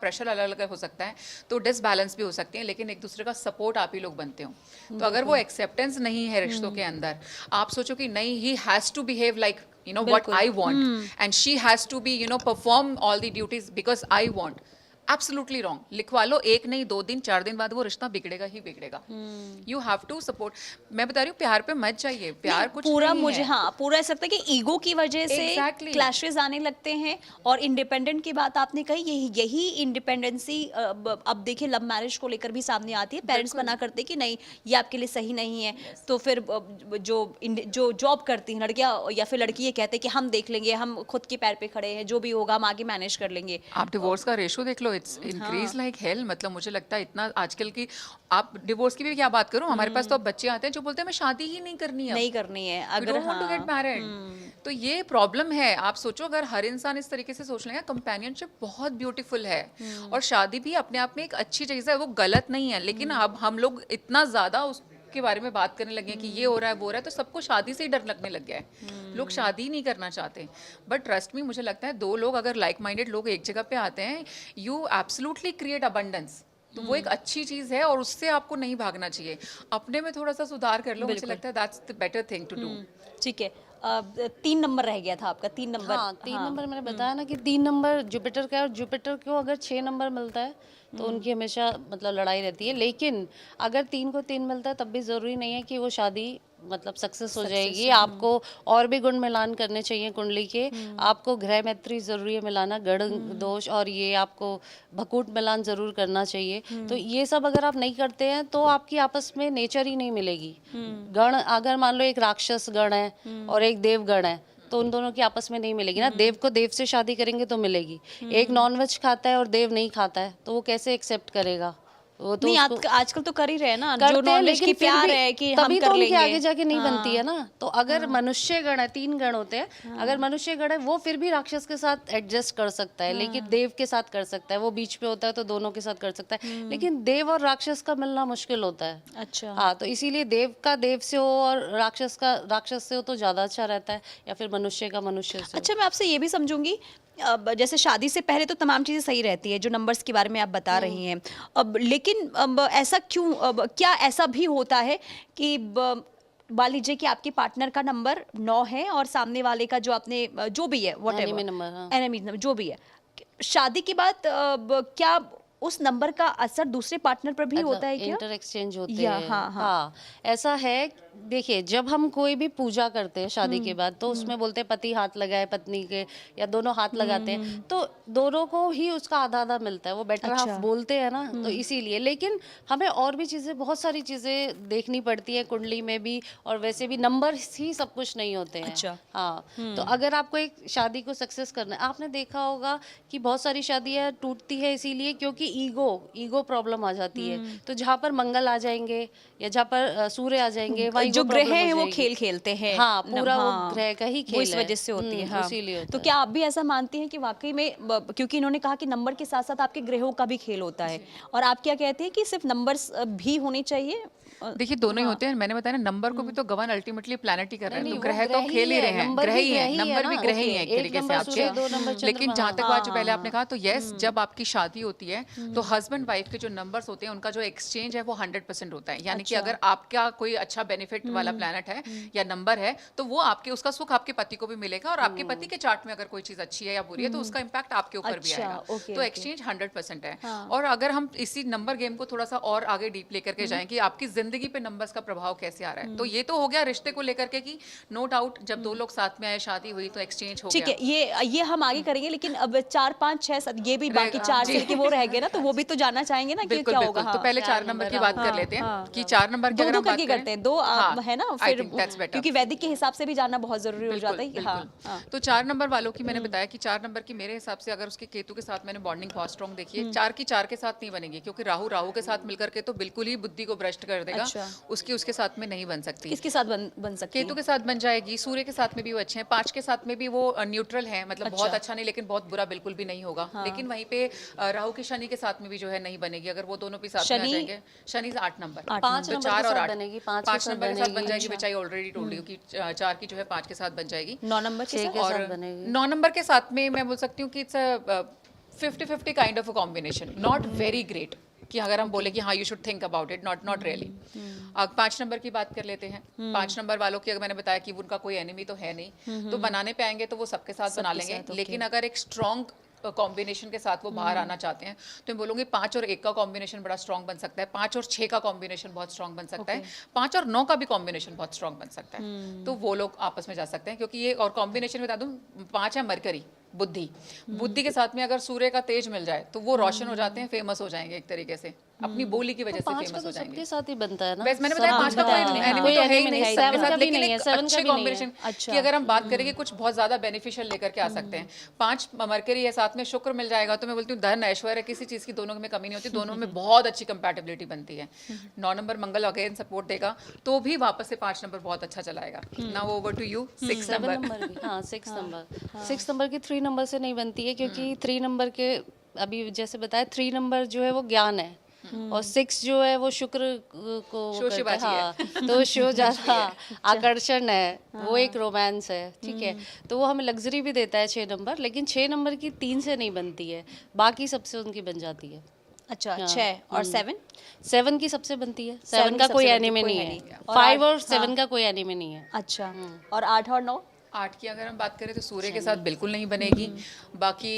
Pressure अलग अलग हो सकता है, तो डिसबैलेंस भी हो सकते हैं, लेकिन एक दूसरे का सपोर्ट आप ही लोग बनते हो। तो अगर वो एक्सेप्टेंस नहीं है रिश्तों के अंदर, आप सोचो कि नहीं, he has to behave like what I want, and she has to be perform all the duties because I want, absolutely wrong. लिखवा लो, एक नहीं 2 दिन 4 दिन बाद वो रिश्ता बिगड़ेगा ही बिगड़ेगा। You have to support. मैं बता रही हूँ, प्यार पे मत जाइए, प्यार कुछ पूरा नहीं मुझे है। हाँ पूरा ऐसा लगता है कि ईगो की वजह से Exactly. क्लैशेस आने लगते हैं। और इंडिपेंडेंट की बात आपने कही, यही इंडिपेंडेंसी अब देखिए लव मैरिज को लेकर भी सामने आती है। पेरेंट्स मना करते हैं कि नहीं, ये आपके लिए सही नहीं है। तो फिर जो जॉब करती हैं लड़कियां या फिर लड़की ये कहते हैं कि हम देख लेंगे, हम खुद के पैर पे खड़े हैं, जो भी होगा हम आगे मैनेज कर लेंगे। आप डिवोर्स का रेशो देख लो, इट्स इंक्रीज लाइक हेल। मतलब मुझे लगता है इतना आजकल की, आप डिवोर्स की भी क्या बात करूं, हमारे पास तो अब बच्चे आते हैं जो बोलते हैं मैं शादी ही नहीं करनी है, नहीं करनी है, अगर don't want to get married. तो ये प्रॉब्लम है। आप सोचो, अगर हर इंसान इस तरीके से सोच लेगा, कंपेनियनशिप बहुत ब्यूटीफुल है, और शादी भी अपने आप में एक अच्छी चीज है, वो गलत नहीं है। लेकिन अब हम लोग इतना ज्यादा उसके बारे में बात करने लगे हैं कि ये हो रहा है वो हो रहा है, तो सबको शादी से ही डर लगने लग गया है। लोग शादी नहीं करना चाहते। बट ट्रस्ट मी, मुझे लगता है 2 लोग अगर लाइक माइंडेड लोग एक जगह पे आते हैं, यू एब्सोल्युटली क्रिएट अबंडेंस। तो वो एक अच्छी चीज है, और उससे आपको नहीं भागना चाहिए। अपने में थोड़ा सा सुधार कर लो, मुझे लगता है that's the better thing to do. ठीक है। 3 नंबर रह गया था आपका, 3 नंबर। हाँ, 3 नंबर मैंने बताया ना कि 3 नंबर जुपिटर का है, और जुपिटर को अगर 6 नंबर मिलता है तो उनकी हमेशा मतलब लड़ाई रहती है। लेकिन अगर 3 को 3 मिलता है तब भी ज़रूरी नहीं है कि वो शादी मतलब सक्सेस हो जाएगी। आपको और भी गुण मिलान करने चाहिए कुंडली के। आपको ग्रह मैत्री जरूरी है मिलाना, गण दोष और ये आपको भकूट मिलान जरूर करना चाहिए। तो ये सब अगर आप नहीं करते हैं तो आपकी आपस में नेचर ही नहीं मिलेगी। गण अगर मान लो एक राक्षस गण है और एक देव गण है, तो उन दोनों की आपस में नहीं मिलेगी ना। देव को देव से शादी करेंगे तो मिलेगी। एक नॉनवेज खाता है और देव नहीं खाता है, तो वो कैसे एक्सेप्ट करेगा? वो तो नहीं, आजकल तो कर ही रहे हैं ना, जो नॉनवेज की प्यार है कि हम कर लेंगे, आगे जाके नहीं बनती है ना। तो अगर मनुष्य गण है, 3 गण होते हैं, अगर मनुष्य गण है वो फिर भी राक्षस के साथ एडजस्ट कर सकता है, लेकिन देव के साथ कर सकता है। वो बीच पे होता है तो दोनों के साथ कर सकता है, लेकिन देव और राक्षस का मिलना मुश्किल होता है। अच्छा। हाँ, तो इसीलिए देव का देव से हो और राक्षस का राक्षस से हो तो ज्यादा अच्छा रहता है, या फिर मनुष्य का मनुष्य से। अच्छा, मैं आपसे ये भी समझूंगी, अब जैसे शादी से पहले तो तमाम चीज़ें सही रहती है, जो नंबर्स के बारे में आप बता रही हैं। अब लेकिन अब ऐसा क्यों, अब क्या ऐसा भी होता है कि मान लीजिए कि आपके पार्टनर का नंबर 9 है और सामने वाले का जो आपने जो भी है एनिमी नंबर, हाँ। एनिमी नंबर जो भी है, शादी के बाद क्या उस नंबर का असर दूसरे पार्टनर पर भी होता है क्या? इंटर एक्सचेंज होते या हैं। हाँ, हाँ। हाँ, ऐसा है। देखिए, जब हम कोई भी पूजा करते हैं शादी के बाद, तो उसमें बोलते हैं पति हाथ लगाए पत्नी के, या दोनों हाथ लगाते हैं, तो दोनों को ही उसका आधा आधा मिलता है। वो बेटर हाफ बोलते हैं ना, तो इसीलिए। लेकिन हमें और भी चीजें, बहुत सारी चीजें देखनी पड़ती है कुंडली में भी, और वैसे भी नंबर ही सब कुछ नहीं होते हैं। अच्छा। हाँ, तो अगर आपको एक शादी को सक्सेस करना है, आपने देखा होगा कि बहुत सारी शादियां टूटती है इसीलिए क्योंकि ईगो प्रॉब्लम आ जाती है। तो जहाँ पर मंगल आ जाएंगे या जहाँ पर सूर्य आ जाएंगे, वहाँ जो ego ग्रह problem हो हैं वो जाएगी। खेल खेलते हैं। हाँ, पूरा वो हाँ, ग्रह का ही वो खेल इस है। वजह से होती है। हाँ। इसीलिए होता तो है। क्या आप भी ऐसा मानती हैं कि वाकई में क्योंकि इन्होंने कहा कि नंबर के साथ साथ आपके ग्रहों का भी खेल होता है, और आप क्या कहते हैं कि सिर्फ नंबर्स भी होने चाहिए? देखिए, दोनों ही होते हैं। मैंने बताया ना, नंबर को भी तो गवर्न अल्टीमेटली प्लैनेट ही कर रहे हैं, नहीं, तो वो ग्रह तो ग्रह ही खेल ही है, रहे हैं, नंबर ग्रह भी ही ग्रह है, ही है नंबर भी ना। ग्रह ही ओके, है एक एक तरीके से नंबर आपके। सूर्य, 2 नंबर लेकिन चंद्रमा। जहाँ तक बात जो पहले आपने कहा, तो यस, जब आपकी शादी होती है तो हस्बैंड वाइफ के जो नंबर्स होते हैं, उनका जो एक्सचेंज है वो 100% होता है। यानी कि अगर आपका कोई अच्छा बेनिफिट वाला प्लैनेट है या नंबर है, तो वो आपके, उसका सुख आपके पति को भी मिलेगा, और आपके पति के चार्ट में अगर कोई चीज अच्छी है या बुरी है, तो उसका इम्पैक्ट आपके ऊपर भी अच्छा, आएगा। ओके, तो ओके। एक्सचेंज 100% है। और अगर हम इसी नंबर गेम को थोड़ा सा और आगे डीप लेकर के जाएं कि आपकी जिंदगी पे नंबर्स का प्रभाव कैसे आ रहा है, तो ये तो हो गया रिश्ते को लेकर के कि नो डाउट, जब 2 लोग साथ में आए, शादी हुई, तो एक्सचेंज हो ठीक गया। है, ये हम आगे करेंगे, लेकिन अब 4 5 6 7 ये भी बाकी 4 जी। से के वो रह गए ना, तो वो भी तो जानना चाहेंगे ना कि बिल्कुल क्या होगा। बिल्कुल। तो हाँ। पहले 4 4 नंबर नंबर की बात कर हाँ, लेते हैं हाँ। कि 4 नंबर की दो अगर दो हम बात करके करें, करते हैं, 2 हाँ, है ना, I फिर think that's better। क्योंकि वैदिक के हिसाब से भी जानना बहुत जरूरी हो जाता है कि बिल्कुल, हाँ, बिल्कुल। हाँ। तो 4 नंबर वालों की मैंने बताया कि 4 नंबर की मेरे हिसाब से अगर उसके केतु के साथ मैंने बॉन्डिंग बहुत स्ट्रॉन्ग देखी है, 4 की 4 के साथ नहीं बनेगी, क्योंकि राहु के साथ मिलकर के तो बिल्कुल ही बुद्धि को भ्रष्ट कर देगा। अच्छा। उसके साथ में नहीं बन सकती। किसके साथ बन सकती केतु है? के साथ बन जाएगी, सूर्य के साथ में भी वो अच्छे हैं, 5 के साथ में भी वो न्यूट्रल है, मतलब अच्छा। बहुत अच्छा नहीं लेकिन बहुत बुरा बिल्कुल भी नहीं होगा। लेकिन वहीं पे राहु की शनि के साथ में भी जो है नहीं बनेगी, अगर वो दोनों भी साथ में आ शनि? जाएंगे। शनि 8 नंबर, 5 तो नंबर 4 के और साथ 8 बनेगी, 5 5 के साथ नंबर के साथ बन जाएगी, बनेगी। विच आई ऑलरेडी टोल्ड यू कि 4 की जो है 5 के साथ बन जाएगी। 9 नंबर के 6 साथ? के और साथ बनेगी। 9 नंबर के साथ में मैं बोल सकती हूँ कि it's 50-50 kind of a combination, not very great कि अगर हम बोले कि हाँ you should think about it, not really. अब 5 नंबर की बात कर लेते हैं। 5 नंबर वालों की अगर मैंने बताया कि उनका कोई एनिमी तो है नहीं, तो बनाने पे आएंगे तो वो सबके साथ बना लेंगे, लेकिन अगर एक स्ट्रॉन्ग कॉम्बिनेशन के साथ वो बाहर आना चाहते हैं तो मैं बोलूँगी 5 और 1 का कॉम्बिनेशन बड़ा स्ट्रॉन्ग बन सकता है, 5 और 6 का कॉम्बिनेशन बहुत स्ट्रॉन्ग बन सकता है, 5 और 9 का भी कॉम्बिनेशन बहुत स्ट्रॉन्ग बन सकता है। तो वो लोग आपस में जा सकते हैं, क्योंकि ये और कॉम्बिनेशन बता दूं, 5 है मरकरी, बुद्धि के साथ में अगर सूर्य का तेज मिल जाए तो वो रोशन हो जाते हैं, फेमस हो जाएंगे एक तरीके से, अपनी बोली की वजह से पाँच का फेमस तो हो जाएंगे। सबके साथ ही बनता है ना। वैसे मैंने बताया 5 का कोई एनिमी कोई तो है ही enemy नहीं नहीं, सबके 7 साथ, का भी लेकिन नहीं है, एक 7 का अच्छे भी नहीं है। कॉम्बिनेशन अच्छा। कि अगर हम बात करें कि कुछ बहुत ज्यादा बेनिफिशियल लेकर के आ सकते हैं। 5 मरकरी है, साथ में शुक्र मिल जाएगा, तो मैं बोलती हूँ धन ऐश्वर्य किसी चीज की दोनों में कमी नहीं होती, दोनों में बहुत अच्छी कंपैटिबिलिटी बनती है। 9 नंबर मंगल अगेन सपोर्ट देगा तो भी वापस से 5 नंबर बहुत अच्छा चलाएगा। Now over to you 6 7 number. Number भी, हाँ 6 नंबर, 6 नंबर की 3 नंबर से नहीं बनती है, क्योंकि 3 नंबर के अभी जैसे बताया 3 नंबर जो है वो ज्ञान है, और 6 जो है वो शुक्र को वो करता है, शोशेबाजी हाँ, तो शो ज्यादा आकर्षण है, वो एक रोमांस है, ठीक है, तो वो हमें लग्जरी भी देता है 6 नंबर, लेकिन 6 नंबर की 3 से नहीं बनती है, बाकी सबसे उनकी बन जाती है। अच्छा 6 और 7? 7 की सबसे बनती है, 7 7 का की कोई सबसे एनिमे बनती, नहीं कोई है, है नहीं। और 5 और आठ, 7 का कोई एनिमे नहीं है। अच्छा, और 8 और 9? 8 की अगर हम बात करें तो सूर्य के साथ बिल्कुल नहीं बनेगी, बाकी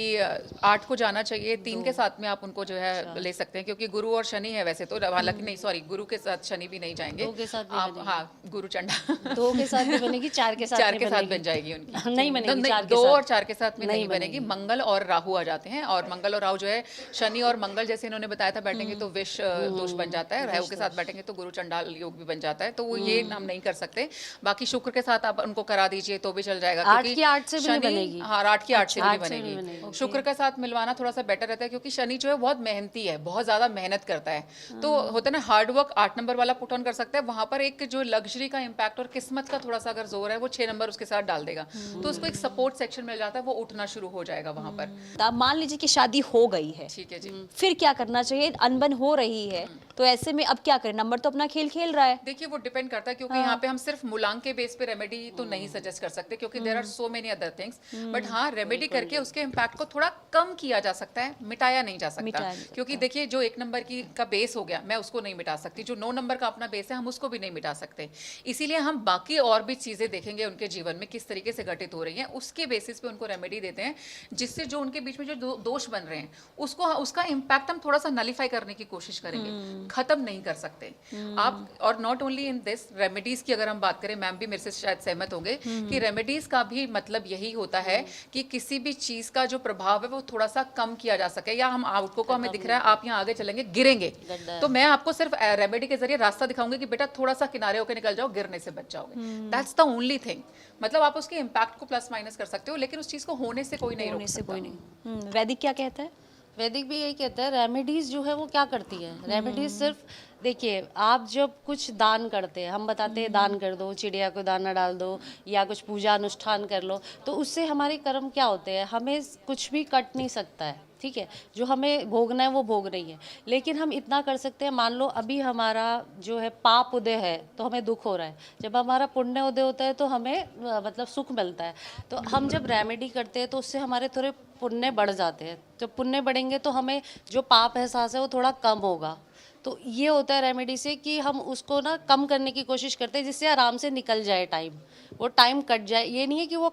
8 को जाना चाहिए, 3 के साथ में आप उनको जो है ले सकते हैं, क्योंकि गुरु और शनि है वैसे तो, हालांकि नहीं सॉरी गुरु के साथ शनि भी नहीं जाएंगे, 2 के साथ भी आप हाँ गुरु चंडा 2 के साथ भी बनेगी, 4 के साथ 4 नहीं के साथ बनेगी। बन जाएगी उनकी, नहीं बनेगी, 4 के 2 साथ और 4 के साथ में नहीं नहीं बनेगी। मंगल और राहु आ जाते हैं, और मंगल और राहु जो है, शनि और मंगल जैसे इन्होंने बताया था बैठेंगे तो विष दोष बन जाता है, राहु के साथ बैठेंगे तो गुरु चंडाल योग भी बन जाता है, तो वो ये हम नहीं कर सकते। बाकी शुक्र के साथ आप उनको करा दीजिए तो भी चल जाएगा, 8 की 8 से भी नहीं बनेगी। हाँ 8 की 8 से भी नहीं 8 से भी नहीं बनेगी। बनेगी। शुक्र के साथ मिलवाना थोड़ा सा बेटर रहता है, क्योंकि शनि जो है बहुत मेहनती है, बहुत ज्यादा मेहनत करता है, तो होता है ना हार्ड वर्क 8 नंबर वाला पुट ऑन कर सकता है, वहां पर एक जो लग्जरी का इम्पैक्ट और किस्मत का थोड़ा सा अगर जोर है वो 6 नंबर उसके साथ डाल देगा, तो उसको एक सपोर्ट सेक्शन मिल जाता है, वो उठना शुरू हो जाएगा वहां पर। अब मान लीजिए कि शादी हो गई है, ठीक है जी। फिर क्या करना चाहिए? अनबन हो रही है, तो ऐसे में अब क्या करें? नंबर तो अपना खेल खेल रहा है। देखिए वो डिपेंड करता है, क्योंकि यहाँ पे हम सिर्फ मूलांक के बेस पे रेमेडी तो नहीं सजेस्ट कर सकते, क्योंकि there are so many other things, but हाँ रेमेडी करके उसके इम्पैक्ट को थोड़ा कम किया जा सकता है, मिटाया नहीं जा सकता, मिटाया नहीं जा क्योंकि देखिए जो 1 नंबर की का बेस हो गया मैं उसको नहीं मिटा सकती, जो 9 नंबर का अपना बेस है हम उसको भी नहीं मिटा सकते, इसीलिए हम बाकी और भी चीजें देखेंगे उनके जीवन में किस तरीके से घटित हो रही हैं, उसके बेसिस पे उनको रेमेडी देते हैं, जिससे जो उनके बीच में जो दोष बन रहे हैं उसको उसका इम्पैक्ट हम थोड़ा सा नलीफाई करने की कोशिश करेंगे, खत्म नहीं कर सकते आप। और not only in this, remedies की अगर हम बात करें, मैम भी मेरे से शायद सहमत होंगे कि रेमेडीज का भी मतलब यही होता है कि किसी भी चीज का जो प्रभाव है वो थोड़ा सा कम किया जा सके, या हम आपको को हमें दिख रहा है आप यहाँ आगे चलेंगे गिरेंगे, तो मैं आपको सिर्फ रेमेडी के जरिए रास्ता दिखाऊंगी कि बेटा थोड़ा सा किनारे होकर निकल जाओ, गिरने से बच जाओगे, दैट्स द ओनली थिंग। मतलब आप उसके इम्पैक्ट को प्लस माइनस कर सकते हो, लेकिन उस चीज को होने से कोई नहीं रोक होने से सकता। कोई नहीं। वैदिक क्या कहता है? वैदिक भी यही कहता है, रेमेडीज जो है वो क्या करती है, रेमेडीज सिर्फ देखिए आप जब कुछ दान करते हैं, हम बताते हैं दान कर दो, चिड़िया को दाना डाल दो, या कुछ पूजा अनुष्ठान कर लो, तो उससे हमारे कर्म क्या होते हैं, हमें कुछ भी कट नहीं सकता है, ठीक है, जो हमें भोगना है वो भोग नहीं है, लेकिन हम इतना कर सकते हैं, मान लो अभी हमारा जो है पाप उदय है तो हमें दुख हो रहा है, जब हमारा पुण्य उदय होता है तो हमें मतलब सुख मिलता है, तो हम जब रेमेडी करते हैं तो उससे हमारे थोड़े पुण्य बढ़ जाते हैं, जब पुण्य बढ़ेंगे तो हमें जो पाप एहसास है वो थोड़ा कम होगा, तो ये होता है रेमेडी से कि हम उसको ना कम करने की कोशिश करते हैं, जिससे आराम से निकल जाए टाइम, वो टाइम कट जाए, ये नहीं है कि वो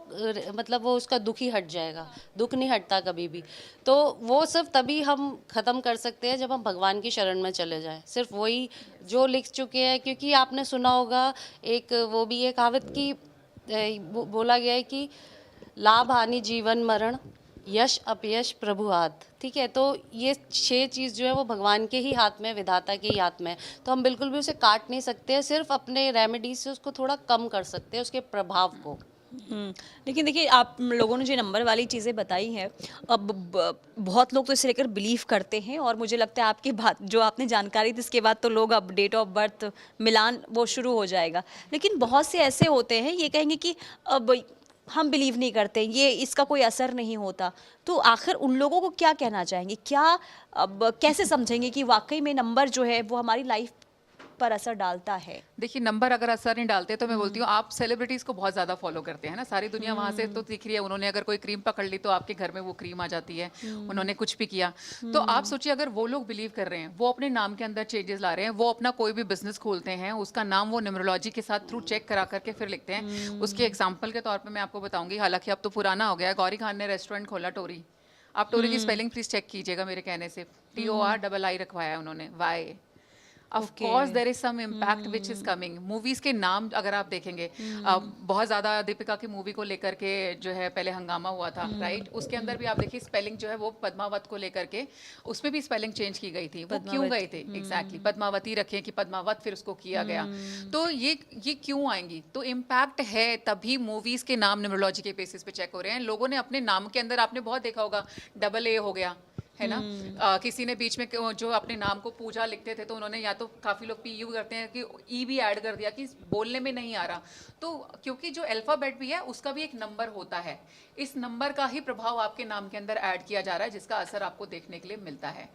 मतलब वो उसका दुख ही हट जाएगा, दुख नहीं हटता कभी भी, तो वो सिर्फ तभी हम ख़त्म कर सकते हैं जब हम भगवान की शरण में चले जाएं, सिर्फ वही जो लिख चुके हैं, क्योंकि आपने सुना होगा एक वो भी है कहावत की बोला गया है कि लाभ हानि जीवन मरण यश अपयश प्रभु हाथ, ठीक है, तो ये 6 चीज़ जो है वो भगवान के ही हाथ में, विधाता के ही हाथ में है, तो हम बिल्कुल भी उसे काट नहीं सकते, सिर्फ अपने रेमेडी से उसको थोड़ा कम कर सकते हैं, उसके प्रभाव को। लेकिन देखिए आप लोगों ने जो नंबर वाली चीज़ें बताई हैं, अब बहुत लोग तो इसे लेकर बिलीव करते हैं, और मुझे लगता है आपकी बात जो आपने जानकारी दी इसके बाद तो लोग अब डेट ऑफ बर्थ मिलान वो शुरू हो जाएगा, लेकिन बहुत से ऐसे होते हैं ये कहेंगे कि अब हम बिलीव नहीं करते, ये इसका कोई असर नहीं होता, तो आखिर उन लोगों को क्या कहना चाहेंगे? क्या अब कैसे समझेंगे कि वाकई में नंबर जो है वो हमारी लाइफ पर असर डालता है? देखिए, नंबर अगर असर नहीं डालते तो मैं बोलती हूँ आप सेलिब्रिटीज को बहुत ज्यादा फॉलो करते हैं ना, सारी दुनिया वहां से तो दिख रही है, उन्होंने अगर कोई क्रीम पकड़ ली तो आपके घर में वो क्रीम आ जाती है, उन्होंने कुछ भी किया। तो आप सोचिए अगर वो लोग बिलीव कर रहे हैं, वो अपने नाम के अंदर चेंजेस ला रहे हैं, वो अपना कोई भी बिजनेस खोलते हैं, उसका नाम वो न्यूमरोलॉजी के साथ थ्रू चेक करा करके फिर लिखते हैं। उसके एग्जाम्पल के तौर पर मैं आपको बताऊंगी, हालांकि अब तो पुराना हो गया है, गौरी खान ने रेस्टोरेंट खोला टोरी। आप टोरी की स्पेलिंग प्लीज चेक कीजिएगा मेरे कहने से, TORII रखवाया है उन्होंने, why. Of course there is some impact which is coming. Movies के नाम अगर आप देखेंगे, बहुत ज्यादा दीपिका की मूवी को लेकर के जो है पहले हंगामा हुआ था, राइट? उसके अंदर भी आप देखिए स्पेलिंग जो है वो पद्मावत को लेकर के उसमें भी स्पेलिंग चेंज की गई थी। वो क्यों गए थे? एग्जैक्टली पद्मावती रखे कि पद्मावत, फिर उसको किया गया। तो ये क्यों आएंगी? तो इम्पैक्ट है, तभी मूवीज के नाम न्यूमरोलॉजी के बेसिस पे चेक हो रहे हैं। लोगों ने अपने नाम के अंदर, आपने बहुत देखा होगा, AA हो गया है ना। किसी ने बीच में जो अपने नाम को पूजा लिखते थे तो उन्होंने या तो काफ़ी लोग PU करते हैं कि ई भी ऐड कर दिया कि बोलने में नहीं आ रहा। तो क्योंकि जो अल्फ़ाबेट भी है उसका भी एक नंबर होता है, इस नंबर का ही प्रभाव आपके नाम के अंदर ऐड किया जा रहा है, जिसका असर आपको देखने के लिए मिलता है।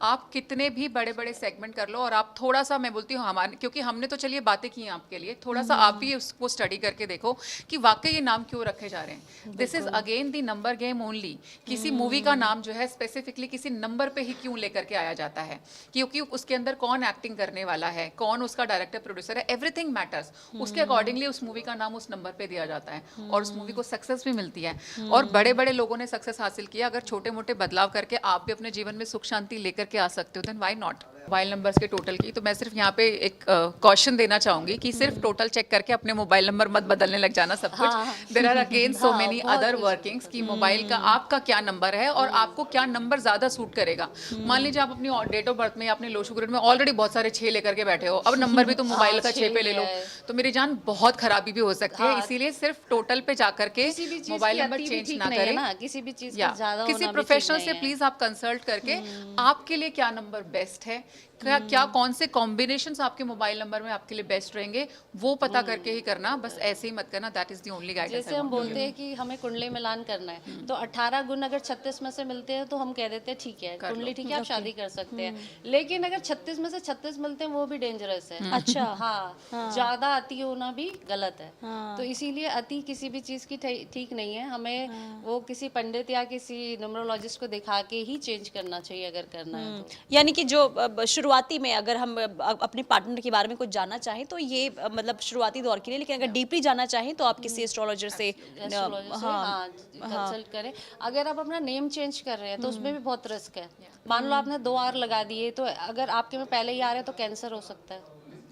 आप कितने भी बड़े बड़े सेगमेंट कर लो, और आप थोड़ा सा, मैं बोलती हूँ हमारे, क्योंकि हमने तो चलिए बातें की हैं आपके लिए, थोड़ा सा आप भी उसको स्टडी करके देखो कि वाकई ये नाम क्यों रखे जा रहे हैं। This is again the number game only. किसी मूवी का नाम जो है स्पेसिफिकली किसी नंबर पे ही क्यों लेकर के आया जाता है? क्योंकि उसके अंदर कौन एक्टिंग करने वाला है, कौन उसका डायरेक्टर प्रोड्यूसर है, एवरीथिंग मैटर्स। उसके अकॉर्डिंगली उस मूवी का नाम उस नंबर पे दिया जाता है और उस मूवी को सक्सेस भी मिलती है। और बड़े बड़े लोगों ने सक्सेस हासिल किया। अगर छोटे मोटे बदलाव करके आप भी अपने जीवन में सुख शांति लेकर के आ सकते हो, then why not. Mobile numbers के टोटल की तो मैं सिर्फ यहाँ पे एक कॉशन देना चाहूंगी कि सिर्फ टोटल चेक करके अपने मोबाइल नंबर मत बदलने लग जाना सब कुछ। There are again so many other workings कि मोबाइल का आपका क्या नंबर है और आपको क्या नंबर ज्यादा सूट करेगा। मान लीजिए आप अपनी डेट ऑफ बर्थ में या अपने लो शुगर में ऑलरेडी बहुत सारे 6 लेकर के बैठे हो, अब नंबर भी तुम मोबाइल का 6 पे ले लो तो मेरी जान बहुत खराबी भी हो सकती है। इसीलिए सिर्फ टोटल पे जाकर के मोबाइल नंबर चेंज ना करें। किसी भी चीज या का ज्यादा किसी होना भी ठीक प्रोफेशनल नहीं से है। प्लीज आप कंसल्ट करके आपके लिए क्या नंबर बेस्ट है, क्या कौन से कॉम्बिनेशंस आपके मोबाइल नंबर में आपके लिए बेस्ट रहेंगे, वो पता करके ही करना। बस ऐसे ही मत करना। That is the only guidance. जैसे हम बोलते हैं कि हमें कुंडली मिलान करना है, तो 18 गुण अगर 36 में से मिलते हैं तो हम कह देते हैं ठीक है, कुंडली ठीक है, आप शादी कर सकते हैं। लेकिन अगर 36 में से 36 मिलते हैं वो भी डेंजरस है। अच्छा। हाँ, ज्यादा अति होना भी गलत है। तो इसीलिए अति किसी भी चीज की ठीक नहीं है। हमें वो किसी पंडित या किसी न्यूमरोलॉजिस्ट को दिखा के ही चेंज करना चाहिए अगर करना है तो। यानी कि जो शुरुआती में अगर हम अपने पार्टनर के बारे में कुछ जानना चाहें तो ये मतलब शुरुआती दौर के लिए, लेकिन अगर डीपली जानना चाहें तो आप किसी एस्ट्रोलॉजर से कंसल्ट करें। अगर आप अपना नेम चेंज कर रहे हैं तो उसमें भी बहुत रिस्क है। मान लो आपने 2 R लगा दिए तो अगर आपके में पहले ही आ रहे हैं तो कैंसर हो सकता है।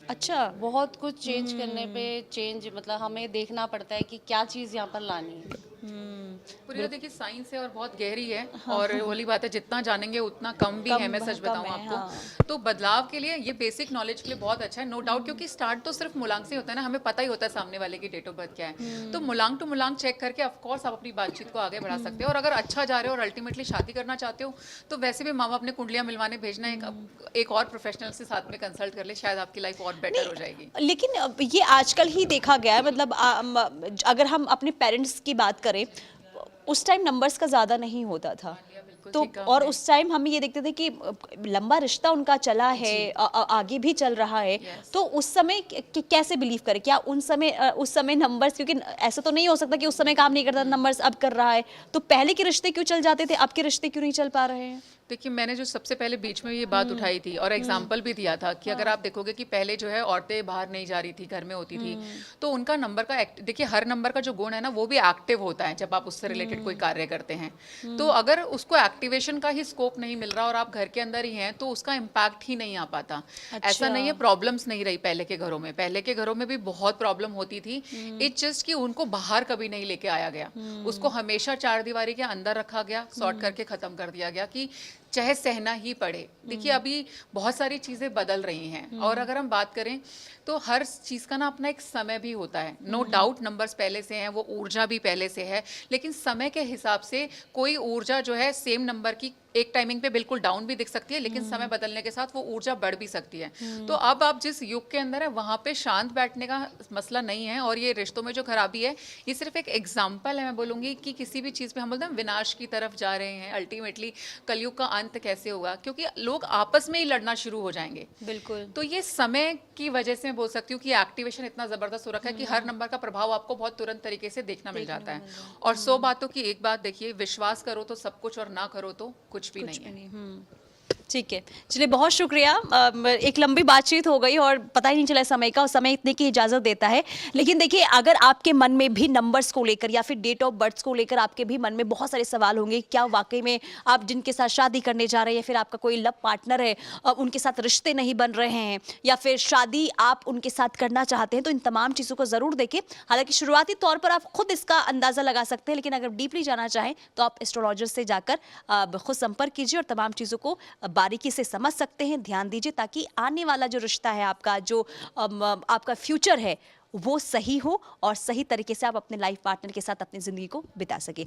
अच्छा। बहुत कुछ चेंज करने पे चेंज मतलब हमें देखना पड़ता है कि क्या चीज यहाँ पर लानी है। पूरी देखिए साइंस है और बहुत गहरी है। और वही बात है, जितना जानेंगे उतना कम भी है। मैं सच बताऊं आपको तो बदलाव के लिए ये बेसिक नॉलेज के लिए बहुत अच्छा है, नो डाउट। क्योंकि स्टार्ट तो सिर्फ मूलांक से होता है ना, हमें पता ही होता है सामने वाले की डेट ऑफ बर्थ क्या है। तो मूलांक टू मूलांक चेक करके ऑफ कोर्स आप अपनी बातचीत को आगे बढ़ा सकते हो। और अगर अच्छा जा रहे हो और अल्टीमेटली शादी करना चाहते हो तो वैसे भी माँ बाप ने कुंडलियां मिलवाने भेजना, एक और प्रोफेशनल से साथ में कंसल्ट कर ले, शायद आपकी लाइफ और बेटर हो जाएगी। लेकिन ये आजकल ही देखा गया है, मतलब अगर हम अपने पेरेंट्स की बात करें उस टाइम नंबर्स का ज़्यादा नहीं होता था। तो और उस टाइम हम ये देखते थे कि लंबा रिश्ता उनका चला है, आगे भी चल रहा है। तो उस समय कैसे बिलीव करें? क्या उस समय नंबर्स, क्योंकि ऐसा तो नहीं हो सकता कि उस समय काम नहीं करता नंबर्स अब कर रहा है, तो पहले के रिश्ते क्यों चल जाते थे, अब के रिश्ते क्यों नहीं चल पा रहे हैं? देखिए, मैंने जो सबसे पहले बीच में ये बात उठाई थी और एग्जाम्पल भी दिया था कि अगर आप देखोगे कि पहले जो है औरतें बाहर नहीं जा रही थी, घर में होती थी, तो उनका नंबर का देखिए हर नंबर का जो गुण है ना वो भी एक्टिव होता है जब आप उससे रिलेटेड कोई कार्य करते हैं। तो अगर उसको एक्टिवेशन का ही स्कोप नहीं मिल रहा और आप घर के अंदर ही हैं तो उसका इम्पैक्ट ही नहीं आ पाता। ऐसा नहीं है प्रॉब्लम्स नहीं रही पहले के घरों में, पहले के घरों में भी बहुत प्रॉब्लम होती थी। इट्स जस्ट कि उनको बाहर कभी नहीं लेके आया गया, उसको हमेशा 4 दीवारी के अंदर रखा गया, सॉर्ट करके खत्म कर दिया गया कि चाहे सहना ही पड़े। देखिए अभी बहुत सारी चीज़ें बदल रही हैं और अगर हम बात करें तो हर चीज़ का ना अपना एक समय भी होता है। नो डाउट नंबर्स पहले से हैं, वो ऊर्जा भी पहले से है, लेकिन समय के हिसाब से कोई ऊर्जा जो है सेम नंबर की एक टाइमिंग पे बिल्कुल डाउन भी दिख सकती है, लेकिन समय बदलने के साथ वो ऊर्जा बढ़ भी सकती है। तो अब आप जिस युग के अंदर है वहाँ पे शांत बैठने का मसला नहीं है, और ये रिश्तों में जो खराबी है ये सिर्फ एक एग्जाम्पल है, मैं बोलूँगी कि किसी भी चीज़ पे हम बोलते हैं विनाश की तरफ जा रहे हैं, अल्टीमेटली कलयुग का अंत कैसे होगा, क्योंकि लोग आपस में ही लड़ना शुरू हो जाएंगे। बिल्कुल। तो ये समय की वजह से मैं बोल सकती हूँ कि एक्टिवेशन इतना ज़बरदस्त हो रखा है कि हर नंबर का प्रभाव आपको बहुत तुरंत तरीके से देखना मिल जाता है। और 100 बातों की एक बात देखिए, विश्वास करो तो सब कुछ और ना करो तो कुछ भी नहीं है। ठीक है, चलिए बहुत शुक्रिया। एक लंबी बातचीत हो गई और पता ही नहीं चला समय का, और समय इतने की इजाज़त देता है। लेकिन देखिए, अगर आपके मन में भी नंबर्स को लेकर या फिर डेट ऑफ बर्थ को लेकर आपके भी मन में बहुत सारे सवाल होंगे, क्या वाकई में आप जिनके साथ शादी करने जा रहे हैं या फिर आपका कोई लव पार्टनर है, उनके साथ रिश्ते नहीं बन रहे हैं, या फिर शादी आप उनके साथ करना चाहते हैं, तो इन तमाम चीज़ों को ज़रूर देखें। हालांकि शुरुआती तौर पर आप खुद इसका अंदाज़ा लगा सकते हैं, लेकिन अगर डीपली जाना चाहें तो आप एस्ट्रोलॉजर से जाकर खुद संपर्क कीजिए और तमाम चीज़ों को बारीकी से समझ सकते हैं। ध्यान दीजिए ताकि आने वाला जो रिश्ता है आपका, जो आपका फ्यूचर है, वो सही हो और सही तरीके से आप अपने लाइफ पार्टनर के साथ अपनी ज़िंदगी को बिता सके।